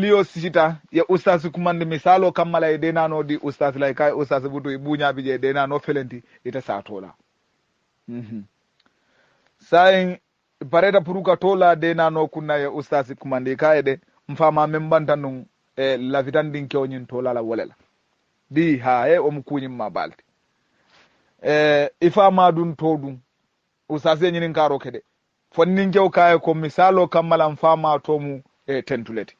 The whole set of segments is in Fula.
liyo sita ya ustaz kumande misalo kammala e denano di ustaz lay kay ustaz butu e buñaɓe je denano felenti ita satola sayin pareta puruka tola denano kunna ya ustaz kumande kay de mfama membantan nun e lafitan din kewñin tolala wolela di ha e omo kuñimma balti ifama dun to dun ustaz e ñinin karo kede fonnin kew kaye ko misalo kammala mfama tomu e tentuleti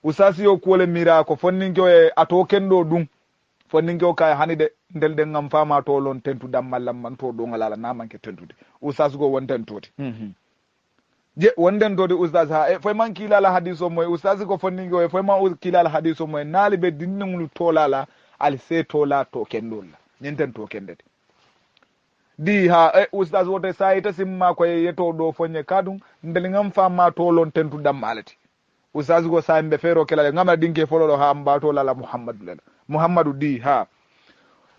usasi yo kuole mira ko fonninko e ato kendo dum fonninko kay hanide ndel den ngam fama to lon tentu dammallam man to do ngala na manke tentude usas go wonten toti je wonden dode usas ha e foy man kilala hadiso moy usas ko fonninko e foy man kilala hadiso moy nali be dinnulu tolala al se tola to kendol nyenten to kendete di ha e usas wote sayita simma ko yeto do fonye kadum ndel ngam fama to lon tentu dammalati usas go sambe fero kelale ngama dinke fololo ha mbato lala muhammadu di ha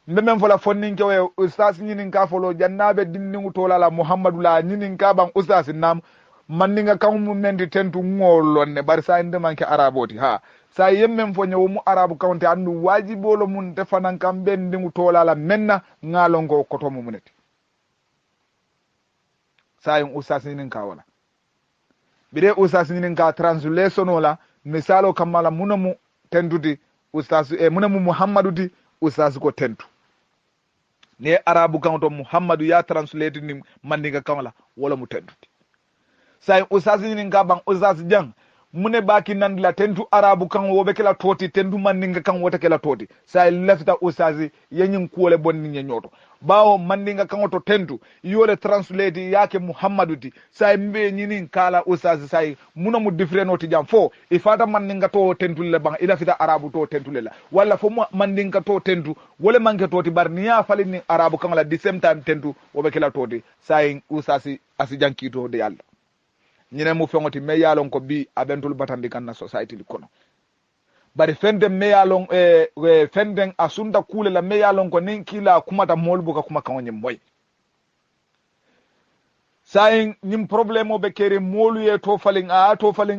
mbemem fola fonninke we usas nyinin ka folo jannabe dinningu to lala muhammadu la nyinin ka ban usas nam manninga kam mendi tentu ngolonne bar sa inde manke araboti ha sa yemmem fo nyawu mu arabu kawante andu wajibolo mun defanan kam bendingu to lala menna ngalongo koto mu muneti sa yin usas nyinin ka wala bire usas nyinin ka translation wala misalo kamala munamu tentuti usas munamu muhammadu di usas ko tentu ne arabu kanto muhammadu ya translate ni mandinga kamala wala mu tentuti sai usas nyinin ka ban usas jang mune baki nan la tentu arabu kan wobe kala toti tentu mandinga kan wota kala toti sai lefta usas yenyin kuole bonni nyoto bawo mandinga kan to tentu yole translate yake muhammadu di sai mbe nyinin kala usas sai muna mu different jam fo ifata mandinga to tentu le bang ila fita arabu to tentu le la wala fo mandinga to tentu wole manke toti barniya falini arabu kan la the same time tentu wobe kala toti sai usas asijanki to de yalla ñine mu fengoti me yalon ko bi abentul batandi kanna society li kono bari fende me yalon fenden asunda kule la me yalon ko nin kila kumata molbu ka kuma kawanye moy sayin nim problème be kere molu ye to falin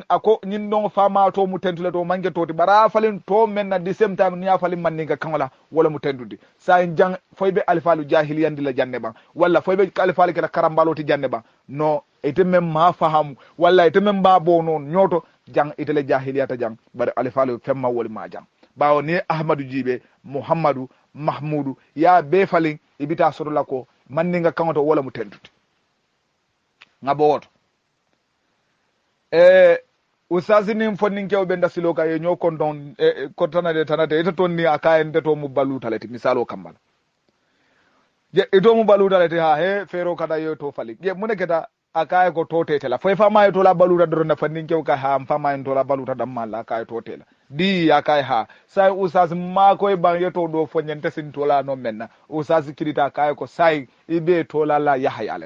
ako nin don fama to mu tentule to mange to bara falin to menna the same time niya falin man ninga kanwala wala mu tendudi sayin jang foybe alfalu jahiliyandi la janne ban wala foybe alfalu kala karambalo ti janne ban no ite men ma fahamu walla ite men ba bo non nyoto jang ite le jahiliyata jang bare alifalu femma woli ma jang bawo ni ahmadu jibe muhammadu mahmudu ya be falin ibita sodola ko manninga kanto wala mu tentuti ngabo woto usazi ni mfonin kew benda siloka ye nyoko don ko tanade ite tonni akaye ndeto mu baluta leti misalo kambala je ito mu baluta leti ha he fero kada yo to fali je muneketa akaye ko totetela foy fama e to la baluta do na fannin kew ka ha fama en to la baluta dam mala akaye totela di akaye ha sai usas ma ko e ban yeto do fonyente sin to la no menna usas kirita akaye ko sai ibe to la yahya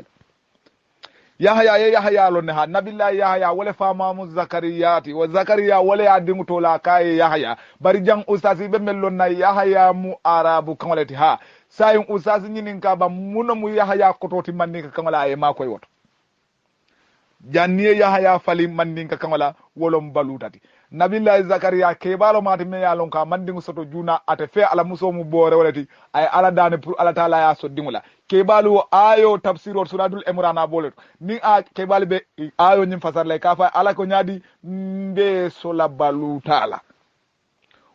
lo ne ha nabillahi yahya wala fama mu zakariyati wa zakariya wala adingu to la akaye yahya bari jang usas be mellon na yahya mu arabu kamalati ha sai usas nyinin ka ba muno mu yahya ko toti mannika kamala e ma koy woto janniye yahaya fali mandinka kangola wolom balutati nabillahi zakariya kebalo mati me yalon ka mandingu soto juna ate fe ala muso mu bore walati ay ala dane pour ala taala ya so dingula kebalu ayo tafsir suratul imran boleto ni a kebal be ayo nyim fasar lay ka fa ala ko nyadi mbe sola balutala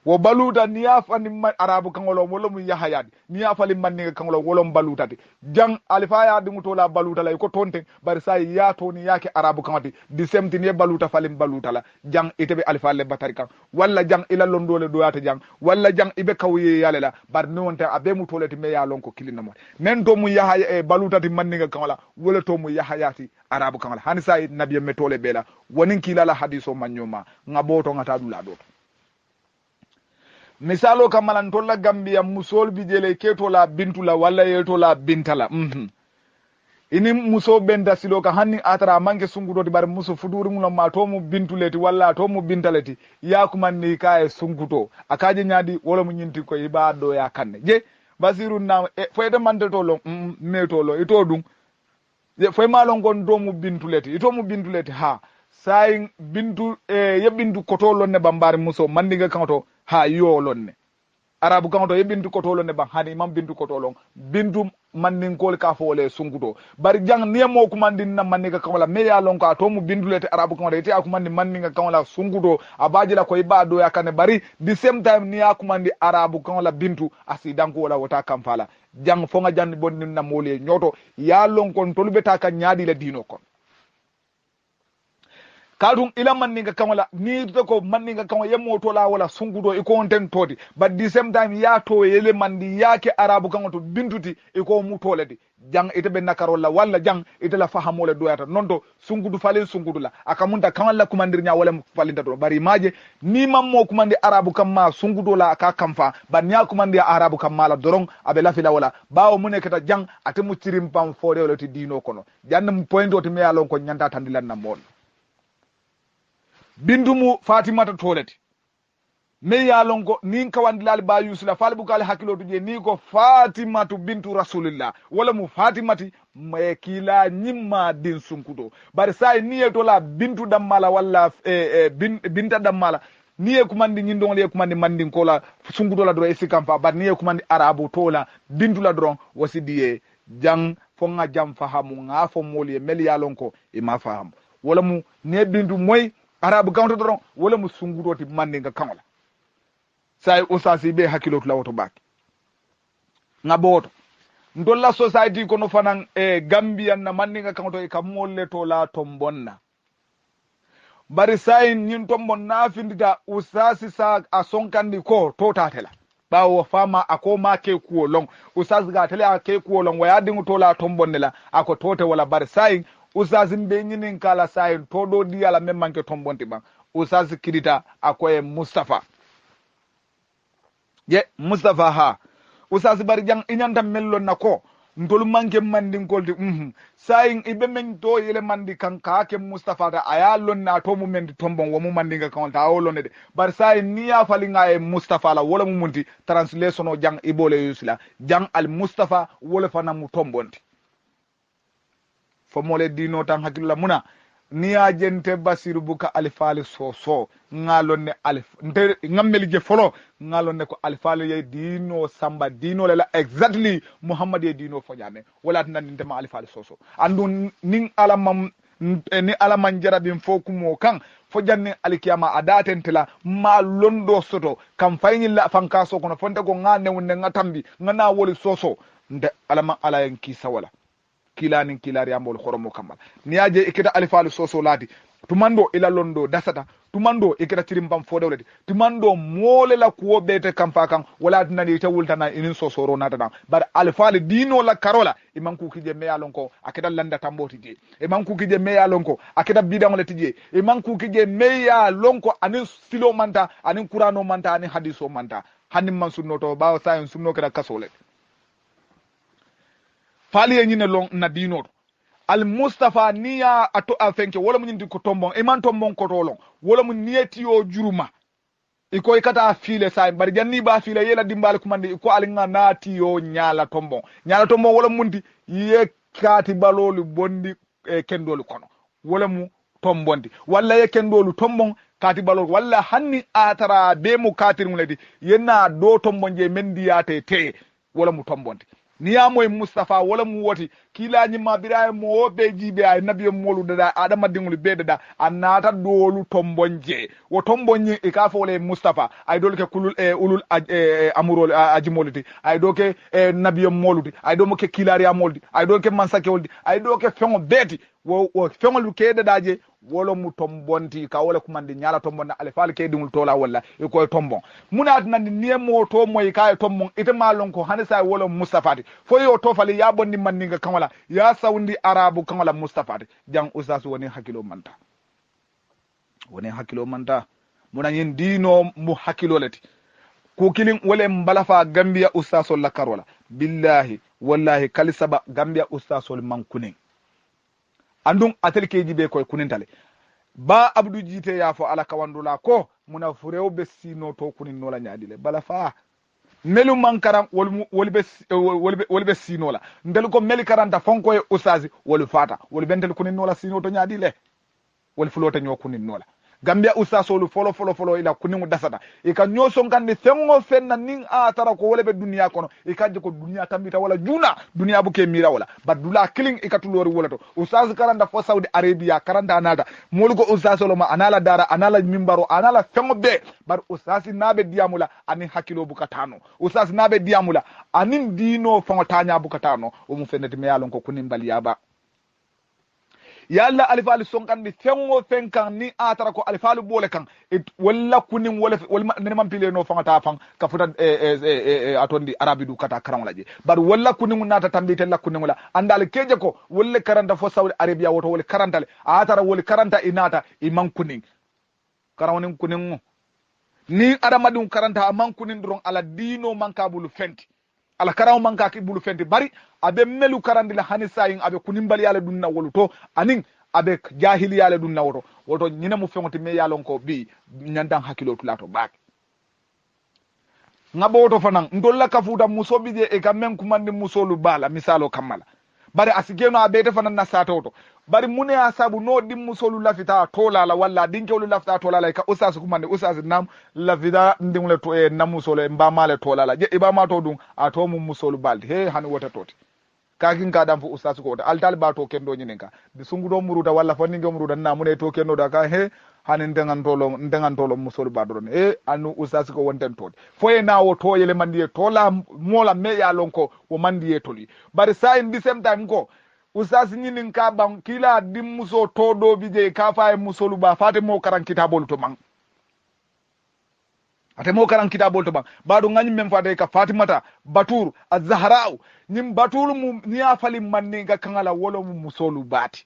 wo baluta ni ya fani arabu kangolo wolo mu yahayadi ni ya fali manni kangolo wolo balutati jang alifaya dingu to la baluta la ko tonte bari sai ya to ni yake arabu kangati di semti ni baluta fali baluta la jang itebe alifa le batarika walla jang ila londole do yata jang walla jang ibe kawye yale la bar ni wonte abe mu toleti me ya lon ko kilina mo nen to mu yahaya e balutati manni kangola wala to mu yahayati arabu kangola hani sai nabiye me tole bela wonin kilala hadiso manyoma ngaboto ngata dula do misalo kamalan tolla gambia musol bijele ketola bintula walla yetola bintala ini muso benda siloka hanni atara manke sungutoti bar muso fuduri muno ma to mu bintuleti walla to mu bintaleti yakumanni kae sunguto akaje nyadi wala mu nyinti ko ibado ya kanne je basiru na foyde mande to lo metolo ito dum je foy malon gon do mu bintuleti ito mu bintuleti ha sayin bintu ye bintu koto lonne bambari muso mandinga kanto ha yo lonne arabu kanto ye bintu koto lonne ban hani imam bintu koto lon bintu mandin kol ka fole sungudo bari jang niemo kumandin na mandinga kanwala me ya lon ka to mu bintu lete arabu kanto ite akumandi mandinga kanwala sungudo abajila ko ibado yakane bari the same time ni akumandi arabu kanwala bintu asidanko wala wota kamfala jang fonga jandi bondin na mole nyoto ya lon kon tolubeta ka nyaadi la dino kon kadum ila manninga kanwala ni to ko manninga kanwa yemmo to la wala sungudo iko onten todi but the same time ya to yele mandi yake arabu kanwa to bintuti iko mutole di jang ite be nakarolla walla jang ite la fahamole doyata nondo sungudu falen sungudu la akamunta kanwala kumandir nya wala falinta to bari maje ni mammo kumandi arabu kamma sungudo la aka kamfa ban nya kumandi arabu kamma la dorong abe la fila wala bawo munekata jang atemu tirim pam fode wala ti dino kono jannam point to me alon ko nyanta tandilan na mon bindumu fatimata toleti me yalongo nin kawandilal ba yusula fal bukal hakilo tuje ni ko fatimatu bintu rasulillah wala mu fatimati me kila nyimma din sunkudo bari sai niye to la bintu dammala walla binta dammala niye kumandi nyindon le kumandi mandin ko la sunkudo la do e sikam fa bar niye kumandi arabu tola bintu la dron wasidiye jang fonga jam fahamu nga fo moli mel yalonko e ma fahamu wala mu ne bintu moy arabu kanto doron wala mu sungudoti mandinga kangola sai usasi be hakilo tula woto baki ngaboto ndolla society kono fanan Gambia na mandinga kanto e kamolle to la tombonna bari sai nyin tombon na findita usasi sa asonkandi ko to tatela bawo fama akoma ke kuolong usasi ga tele ke kuolong waya dingu to la tombonnela ako tote wala bari sai usazi mbe nyinin kala sayin todo di ala memmanke tombonti ban usazi kirita akoye Mustafa ye Mustafa ha usazi bari jang inyanta mello nako ntolu manke mandin kolti sayin ibe men to yele mandi kanka ke Mustafa da ayalon na to mumendi tombon wo mu mandinga kan ta wolone de bar sayin niya falinga e Mustafa la wala mu munti translation o jang ibole yusla jang al Mustafa wala fana mu tombonti fo mole dino tan hakilla muna niya jente basiru buka alifali soso ngalonne alif nte ngammeli je folo ngalonne ko alifali ye dino samba dino lela exactly muhammad ye dino fo jame wala tan ninte ma alifali soso andu nin alamam ni alaman jarabin fo kumo kan fo janne alikiyama adatentela ma londo soto kam fayni la fanka so kono fonte ko ngane wonne ngatambi ngana woli soso nde alama ala en kisa wala kilanin kilari ambol khoromo kamal niaje ikita alifalu soso lati tumando ila londo dasata tumando ikita tirimbam fodewleti tumando mole la kuwo bete kamfa kan wala tinani ta wultana inin sosoro nata bar alifali dino la karola iman ku kije meya lonko akita landa tamboti je iman ku kije meya lonko akita bidangole tije iman ku kije meya lonko anin silo manta anin qur'ano manta anin hadiso manta hanim man sunno to bawo sayon sunno kada kasole fali nyine long na dino al Mustafa niya ato afenke wala mun ko tombon e man tombon ko tolon wala mun niyeti o juruma iko ikata afile say bari janni ba afile yela dimbal kumande iko alinga nati yo nyala tombon wala mundi ye kati balolu bondi kendolu kono wala mu tombondi walla ye kendolu tombon kati balolu walla hanni atara be mu katir muledi yenna do tombon je mendiyate te wala mu tombondi niyamoy Mustafa wala mu woti kila nyima biraay mo be jibe ay nabiyo molu dada adama dingul be dada anata dolu tombonje wo tombonje e ka fole Mustafa ay dolke kulul ulul amurol ajimoliti ay doke nabiyo moluti ay do mo ke kilari amoldi ay doke mansake woldi ay doke fengo beti wo fengo lu ke dadaje wolo mu tombonti ka wala kumande nyala tombon ale fal ke dingul tola wala e koy tombon munat nan niemo to moy kay tombon ite malon ko hanisa wala Mustafa fo yo to fali ya bonni manninga kamala ya sawndi arabu kamala Mustafa jang usas woni hakilo manta muna yin dino mu hakilo lati ko kilin wala mbalafa Gambia usasol la karola billahi wallahi kalisaba Gambia usasol mankunen andum atelkeji be koy kunintale ba abdou jite ya fo ala kawandula ko muna furew be sino to kunin nola nyaadile bala fa melu mankaram wolbe sino la ndel ko meli karanta fonko e ustazi wol fata wol bentel kunin nola sino to nyaadile wol fulota nyo kunin nola gambia usasolu folo ila kuningu dasata ika nyoson kandi fengo fenna nin a tara ko wala be duniya kono ikaje ko duniya tambita wala juna duniya buke mira wala badula killing ikatulori wala to usas karanda fo Saudi Arabia karanda anada molugo usasolo ma anala dara anala mimbaro anala fengo be bar usasi nabe diamula ani hakilo bukatano usasi nabe diamula anin dino fengo tanya bukatano o mu fenati me yalon ko kunimbali yaba yalla alifalu sonkandi fengo fenkan ni atara ko alifalu bole kan walla kunin wala ne man pile no fangata fang ka futa atondi arabi du kata karam laje bar walla kunin nata tambite la kunin wala andal keje ko walla karanta fo Saudi Arabia woto wala karantale atara wala karanta inata iman kunin karawonin kunin ni aramadun karanta aman kunin duron ala dino mankabulu fenti ala karaw manka ki bulu fenti bari abe melu karandi la hanisa yin abe kunimbali yale dunna woluto anin abe jahili yale dunna woto nyina mu fengoti me yalon ko bi nyandan hakilo tulato bak ngaboto fanan ndolla kafuta musobije e kamen kumandi musolu bala misalo kamala bari asigeno abete fanan na satoto bari mune asabu no dim musolu lafita tolala walla dinkewlu lafita tolala ka usas kumande usas nam lafida ndimle to e namusolo mba male tolala je ibama to dum ato mu musolu balde he hani wota toti kakin ka dam fu usas ko altal ba to kendo nyinenka di sungudo muruta walla fonni ngom muruta na mune to kendo da ka he hani ndengan tolo musolu ba don e anu usas ko wonten toti foye na wo to yele mandiye tola mola me ya lonko wo mandiye toli bari sa in the same time ko usasi nyinin ka ban kila dimmuso todo bije ka fa musolu ba fate mo karan kitabol to man ate mo karan kitabol to man badu ngani mem fate ka Fatimata Batur az-Zahra nyim Batur mu niya fali manni ga kangala wolo mu musolu bati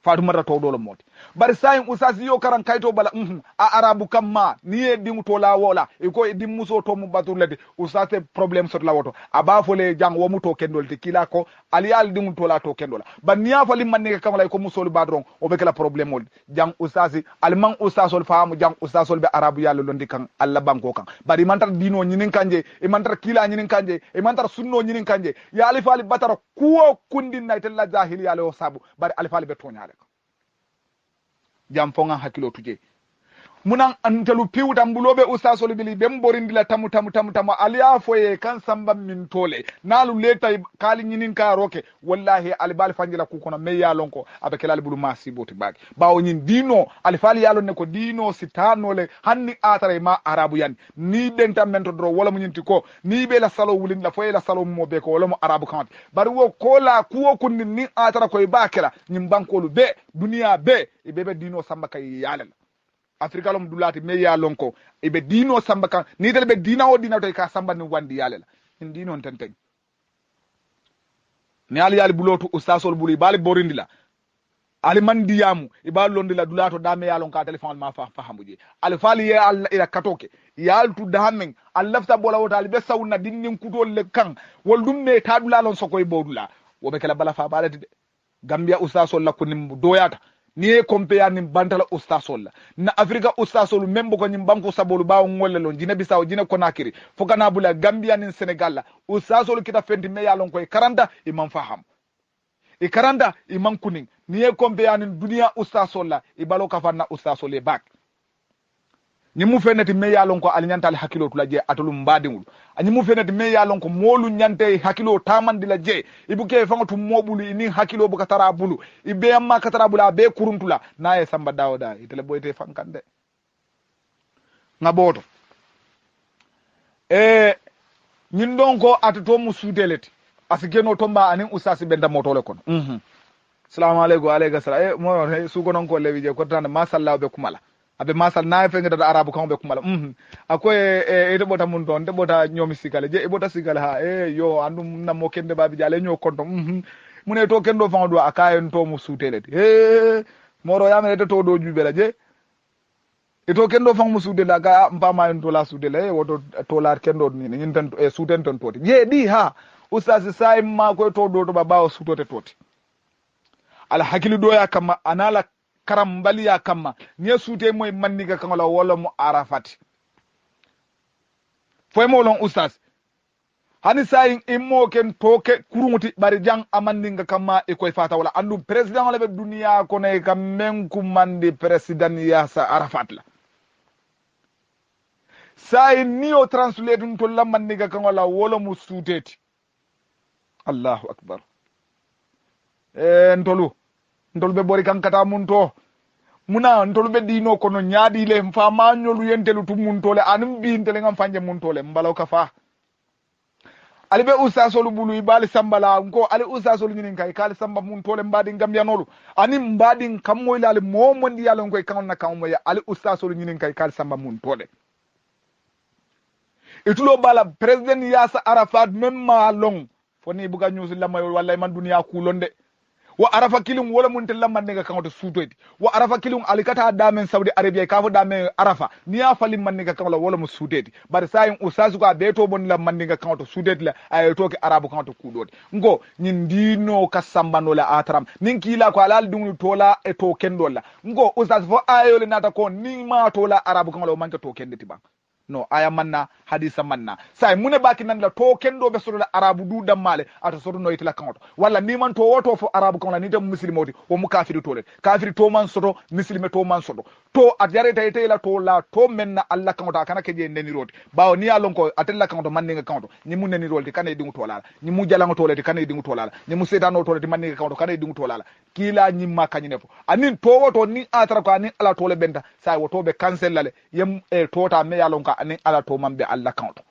Fatimata to dolo moti bari sayin usasi yo karan kayto bala a arabu kamma niye dingu to la wola e ko dimmuso to mu Batur lede usase problem sot la woto aba fole jang wo mu to kendol te kila ko aliyal dingu to la to kendola ban niya fali manni ga kangala ko musolu badron o be kala problem mol jang usasi alman usasol faamu jang usasol be arabu yalla londi kan alla banko kan bari mantar dino nyinin kanje e mantar kila nyinin kanje e mantar sunno nyinin kanje ya alifali batara kuwo kundin naytel la jahili yalla o sabu bari alifali be tonya jam fonga hakilo tuje munan antelu piwta mbulobe ustasol bili bem borindila tamu aliya foye kan samba min tole nalu leta kali nyinin ka roke wallahi albal fanjila ku kono me yalonko abakela albulu masiboti bagi bawo nyin dino alfali yalon ne ko dino sitano le hanni atare ma arabu yan ni denta mento dro wala mu nyinti ko ni be la salo wulin la foye la salo mo be ko wala mo arabu kanti bari wo kola kuwo kunni ni atara ko bakela nyim bankolu be duniya be ibebe dino samba kay yalal Afrika lom dulati me ya lonko ibe dino samba kan ni del be dina o dina to ka samba ni wandi yalela in dino tenten ni ali yali bulotu ustasol buli bali borindila ali mandi yamu ibal londila dulato dame ya lon ka telephone ma fahamuje ali fali ya alla ila katoke yal tu damen allafta bola wota ali be sawna dinnin kutol le kan wol dum me tadula lon sokoy bodula wobe kala bala fa balati de Gambia ustasol la kunim doyata ni compare ni bantala ustasol na Afrika ustasol membo ko nyim banko sabolu bawo ngolle lon jina bisaw jina konakiri fokana bula Gambia ni Senegal la ustasol kita fendi me yalon koy 40 imam faham e 40 imam kuning ni compare ni dunia ustasol la ibalo ka fanna ustasol e bak ni mu fenati me yalon ko alinyanta hakilo tula je atolu mbadingul ani mu fenati me yalon ko molu nyante hakilo tamandila je ibuke fangatu mobulu ini hakilo buka tarabulu ibe amma katarabula be kuruntula naye samba dawda itele boyte fankande ngaboto nyin don ko atoto mu sudeleti asigeno tomba anin usasi benda motole kono assalamu alaykum alayka salam mo su gonon ko lewi je ko tan ma sallahu be kumala abe masal na fe ngada arabu kan be kumala akoy e debota mun don debota nyomi sigale je e bota sigale ha yo andum na mo kende babi jale nyo konto mune to kendo fando akayen to mu suteleti moro yame to do jubela je e to kendo fang mu sudela ga mbama en to la sudela woto to la kendo ni nyin tan suten ton toti je di ha ustasi sai ma ko to do to baba o sutote toti ala hakilu do ya kama anala karam baliya kamma nye sute moy manniga kangola wala mo arafati foy mo lon oustaz hani sayin immo ken toke kurunguti bari jang amandinga kama e koy fata wala andu president la be duniya ko ne kam men kumandi president Yasser Arafat la sayin ni o translate to lamandinga kan wala wala mu suteti Allahu akbar ntolu be bori kan kata mun to muna ntolu be dino kono nyaadi le mfa manyolu yentelu tum mun tole anum bi intele ngam fanje mun tole mbalaw ka fa ali be usasolu bulu ibali sambala ngo ali usasolu nyinin kay kali samba mun tole mbadi gambianolu ani mbadi kammoy lali momondi yalo ngoy kanna kammo ya ali usasolu nyinin kay kali samba mun tole itulo bala president Yasser Arafat même ma long foni buga news lamayo wallahi man duniya kulonde wa arafa kilum wala mun tella man nga kanto sutoyti wa arafa kilum alikata damen Saudi Arabia ka fo damen arafa niya falim man nga kanto wala mu suteti bar sayin usasu ka beto bon la man nga kanto suteti la ay to ke arabu kanto kudodi ngo nyin dino kasambano la atram nin kila ko alal dungu tola e to kendola ngo usas fo ayole nata ko nin ma tola arabu kanto man ka to kendeti ba no aya manna hadisa manna say mune baki nan la to kendo be soro la arabu du dammale ato soro no itla kanto walla ni man to woto fo arabu kan la ni dem muslimoti o mu kafiri to le kafiri to man soto muslime to man soto to at yareta ite la to la to menna alla kanto kana ke je neni roti bawo ni alon ko atella kanto man ni kanto ni mu neni roti kana dingu to lala ni mu jalango to le kana dingu to lala ni mu setano to le man ni kanto kana dingu to lala kila nyimma kanyine fo anin to woto ni atra ko anin ala to le benta say woto be cancel lale yem to ta me yalon ka anin ala to mambe alla kanto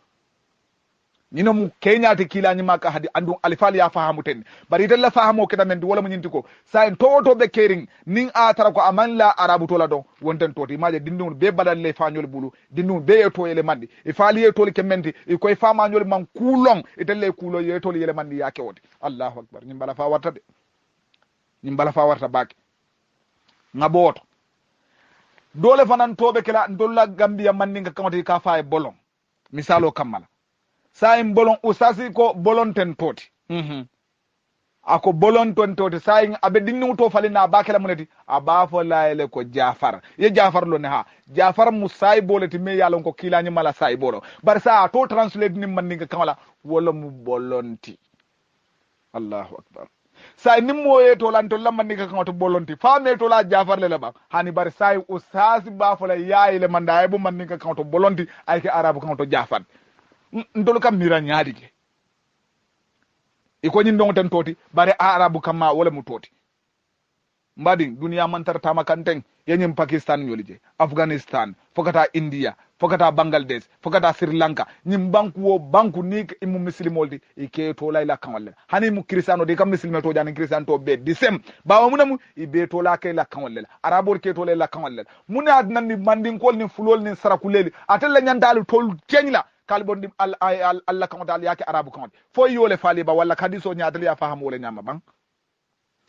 nino mu kenya te kila nyima ka hadi andu alifali ya fahamu ten bari dalla fahamo keda men wala mu nyinti ko sa en to be kering nin a tara ko amanla arabu to la don wonten to ti maje dindun be badal le fañol bulu dindun be to ele mandi e fali e to le kementi e koy fama nyol man kulong e delle kulo ye to le ele mandi yake wodi Allahu akbar nyimbala fa warta de nyimbala fa warta bak ngaboto dole fanan tobe kala ndolla gambia manni nga kamati ka fa e bolon misalo kamala sa en bolon usasi ko bolon ten toti ako bolon ton toti sa en abe dinnu to falina bakela muneti aba fo laele ko Jafar ye Jafar lo ne ha Jafar musay boleti me yalon ko kilani mala say bolo bar sa to translate ni manni nga kamala wala mu bolonti Allahu akbar say nimmo e to lan to lamani ka kanto bolonti fame to la Jafar le ba hani bar say usasi ba fo la yayi le manda e bu manni ka kanto bolonti ay ke arabu kanto Jafar ndolu kam mira nyaadi ke iko nyin ten toti bare arabu kama wala mu toti mbadi duniya man tar tama kanteng yenyim Pakistan nyolije Afghanistan fokata India fokata Bangladesh fokata Sri Lanka nyim banku ni imu muslimoldi ike to layla kanwal hani mu kristiano de kam muslime to jani kristian to be disem bawa munamu ibe to la kay la kanwal arabo ke to layla kanwal muna adnan ni mandin kol ni fulol ni sarakuleli atella nyandal tol kenyla kalbon dim Allah kan dal yake arabu kan fo yole fali ba walla kadiso nyaadal ya faham wala nyama bang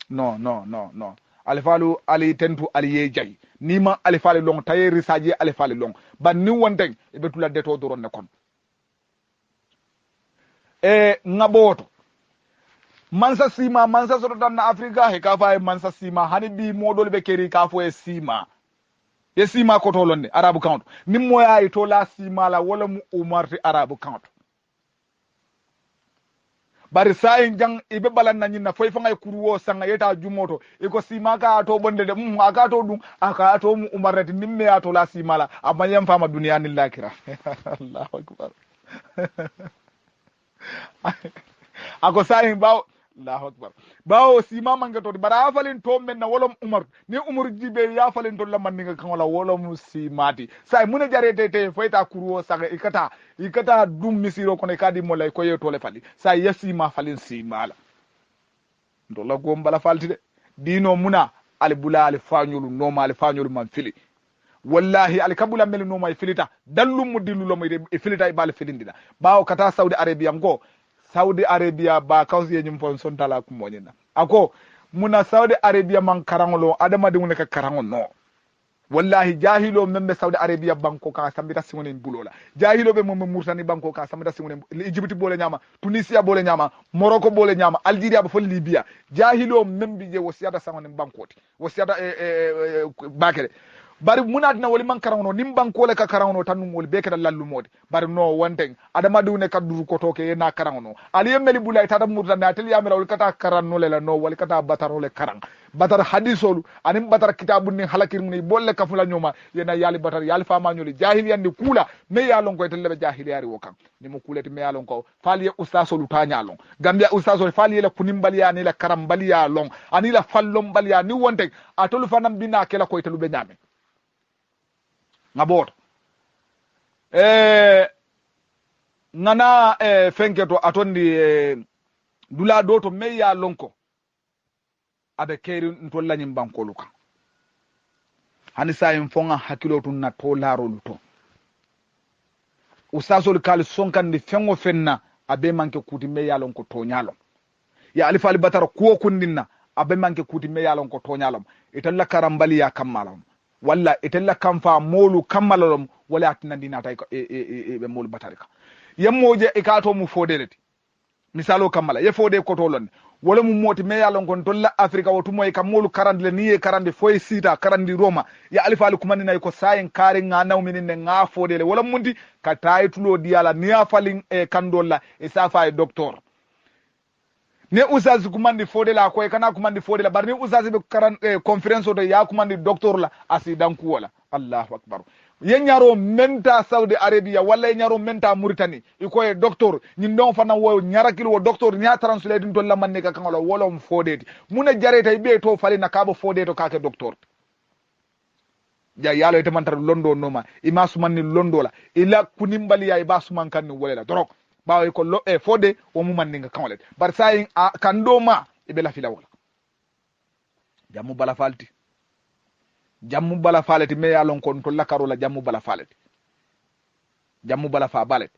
no alifalu ali tentu ali yejay nima alifali long taye risaje alifali long ban ni wonten e betula deto doron ne kon ngaboto mansa sima mansa soto tan na afrika he ka fa mansa sima hani bi modol be keri ka fo e sima ye sima ko to londe arabu count nimmo yayi to la sima la wala mu umarti arabu count bari sayin jang ibe balan na nyina foy fa ngay kurwo sanga yeta jumoto iko sima ka to bonde de aka to dum aka to mu umarati nimme ya to la sima la amayam fama duniya ni lakira Allahu akbar ako sayin baw Allahu akbar bawo sima manga to bara afalin to men na wolom umar ni umar jibe ya falin to lamman ni kan wala wolom simati sai mune jarete te foyta kurwo saga ikata dum misiro kono kadi molay ko yeto le fali sai yasima falin simala ndo la gombala faltide dino muna al bulal fañulu normal fañulu man fili wallahi al kabula mel no may filita dallum mu dillu lo may filita ibal filindina bawo kata Saudi Arabia ngo Saudi Arabia ba kawsi yenyum fon son tala ku monina ako muna Saudi Arabia man karangolo adama de muneka karango no wallahi jahilo membe Saudi Arabia banko ka sambita singone bulola jahilo be mom mursani banko ka sambita singone Egypt bole nyama Tunisia bole nyama Morocco bole nyama Algeria ba fo Libya jahilo membe je wosiada sangone bankoti wosiada bakere bari munadina woli man karawno nim bankole ka karawno tan wol be ka lallumode bari no wonten adama dune kaddu ko to ke na karawno ali yemeli bulay tadam murdan atel yamira wol kata karanno le no wol kata bataro le karang batar hadisolu anim batar kitabun ni halakir mun bolle kafula nyoma yena yali batar yali fama nyoli jahiliyandi kula me yalon ko telle be jahiliyari wokan nimo kuleti me yalon ko faliye ustasolu tanyalon gambia ustasolu faliye la kunimbaliya ni la karambaliya lon ani la fallom baliya ni wonten atolu fanam bina kela ko telu be nyame ngaboto ngana fenke to atondi dula do to meya lonko abe keri to lanyim bankolu kan hani sayin fonga hakilo tun na to larolu to usasol kal sonkandi fengo fenna abe manke kuti meya lonko to nyalo ya alifa alibatara kuwo kundinna abe manke kuti meya lonko to nyalo italla karambali ya kammalam walla itella kamfa molu kammalalom wala atinandi nata be molu batarika yemmoje e kato mu fodeleti misalo kammala ye fode ko tolon wala mu moti me yalon kon tolla afrika wotu moy kam molu karandle niye karande foy sita karandi roma ya alifa ali kumani nay ko sayen kare nga naw minine nga fodele wala mundi ka taytulo diala niya falin e kandolla e safa e docteur ne usaz kumandi fodela ko e kana kumandi fodela bar ni usaz be karan conference to ya kumandi docteur la asidanku wala allahu akbar yenyaro menta Saudi Arabia wala yenyaro menta Mauritanie iko e docteur ñin don fana wo nyarakil wo docteur nya translate to la manne ka kangolo wolo m fodeti muna jareta be to fali na kabo fodeto kake docteur ja yalo ite mantar londo noma ima sumanni londo la ila kunimbali ya iba suman kan ni wolela dorok bawo ko lo e fode wo mu manne ka kangolo bar sayin kando ma ibe la fila wala jamu bala falti jammu bala faleti me yalon kon to lakarola jammu bala faleti jammu bala fa baleti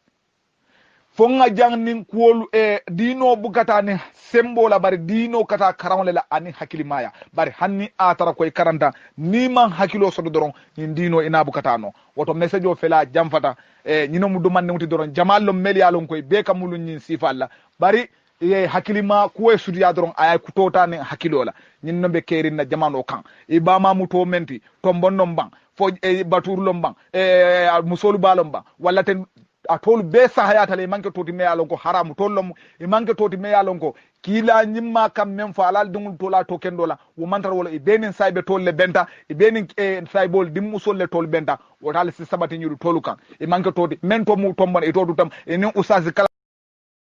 fonga jangnin kuolu dino bukata ni sembola bari dino kata karawle la ani hakili maya bari hanni atara koy karanta ni man hakilo sodo doron ni dino ina bukata no woto message o fela jamfata nyino mu duman ne muti doron jamallo mel yalon koy be kamulu nyin sifalla bari hakilima kuwe sudiya doron aya kutota ne hakilola nyinno be kerin na jamano kan ibama muto menti tombonnom bang fo baturlom bang musolu balom bang walla ten atol be sahayata le manke toti me yalon ko haramu tollom e manke toti me yalon ko kila nyimma kam men fa alal dungul tola to kendola wo mantar wala e benin saybe tolle benta e benin saybol dimmu solle tol benta wotale si sabati nyuru tolukan e manke toti men to mu tombon e to tam e nen usasi kala